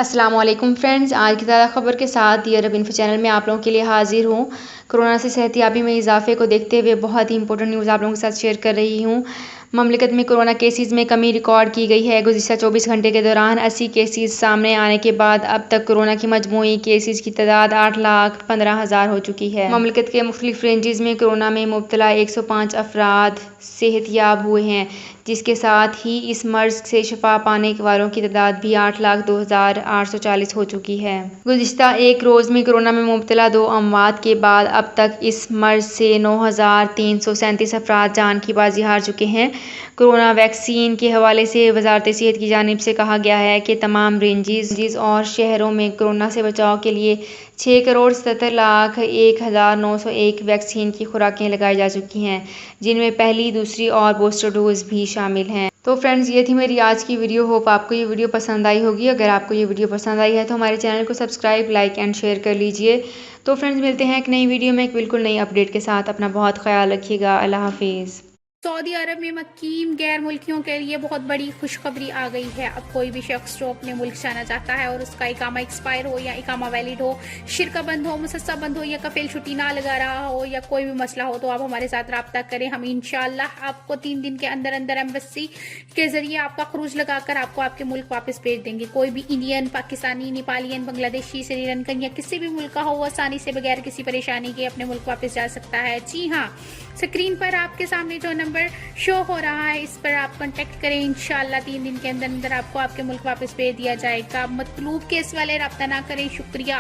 السلام علیکم فرینڈز، آج کی تازہ خبر کے ساتھ دی عرب انفو چینل میں آپ لوگوں کے لیے حاضر ہوں۔ کورونا سے صحتیابی میں اضافے کو دیکھتے ہوئے بہت ہی امپورٹنٹ نیوز آپ لوگوں کے ساتھ شیئر کر رہی ہوں۔ مملکت میں کورونا کیسز میں کمی ریکارڈ کی گئی ہے۔ گزشتہ 24 گھنٹے کے دوران 80 کیسز سامنے آنے کے بعد اب تک کورونا کی مجموعی کیسز کی تعداد 8,15,000 ہو چکی ہے۔ مملکت کے مختلف رینجز میں کورونا میں مبتلا 105 افراد صحت یاب ہوئے ہیں، جس کے ساتھ ہی اس مرض سے شفا پانے والوں کی تعداد بھی 8,02,840 ہو چکی ہے۔ گزشتہ ایک روز میں کورونا میں مبتلا 2 اموات کے بعد اب تک اس مرض سے 9,337 افراد جان کی بازی ہار چکے ہیں۔ کورونا ویکسین کے حوالے سے وزارت صحت کی جانب سے کہا گیا ہے کہ تمام رینجز اور شہروں میں کورونا سے بچاؤ کے لیے 6,77,01,901 ویکسین کی خوراکیں لگائی جا چکی ہیں، جن میں پہلی، دوسری اور بوسٹر ڈوز بھی شامل ہیں۔ تو فرینڈز، یہ تھی میری آج کی ویڈیو۔ ہوپ آپ کو یہ ویڈیو پسند آئی ہوگی۔ اگر آپ کو یہ ویڈیو پسند آئی ہے تو ہمارے چینل کو سبسکرائب، لائک اینڈ شیئر کر لیجئے۔ تو فرینڈز، ملتے ہیں ایک نئی ویڈیو میں ایک بالکل نئی اپڈیٹ کے ساتھ۔ اپنا بہت خیال رکھیے گا۔ اللہ حافظ۔ سعودی عرب میں مقیم غیر ملکیوں کے لیے بہت بڑی خوشخبری آ گئی ہے۔ اب کوئی بھی شخص جو اپنے ملک جانا چاہتا ہے اور اس کا اقامہ ایکسپائر ہو یا اقامہ ویلڈ ہو، شرکہ بند ہو، مسسہ بند ہو یا کفیل چھٹی نہ لگا رہا ہو یا کوئی بھی مسئلہ ہو، تو آپ ہمارے ساتھ رابطہ کریں۔ ہم انشاءاللہ آپ کو 3 دن کے اندر ایمبیسی کے ذریعے آپ کا خروج لگا کر آپ کو آپ کے ملک واپس بھیج دیں گے۔ کوئی بھی انڈین، پاکستانی، نیپالین، بنگلہ دیشی، سری لنکن یا کسی بھی ملک کا ہو، وہ آسانی سے بغیر کسی پریشانی کے اپنے ملک واپس جا سکتا ہے۔ جی ہاں، اسکرین پر آپ کے سامنے جو نمبر شو ہو رہا ہے، اس پر آپ کانٹیکٹ کریں۔ انشاءاللہ 3 دن کے اندر آپ کو آپ کے ملک واپس بھیج دیا جائے گا۔ مطلوب کیس والے رابطہ نہ کریں۔ شکریہ۔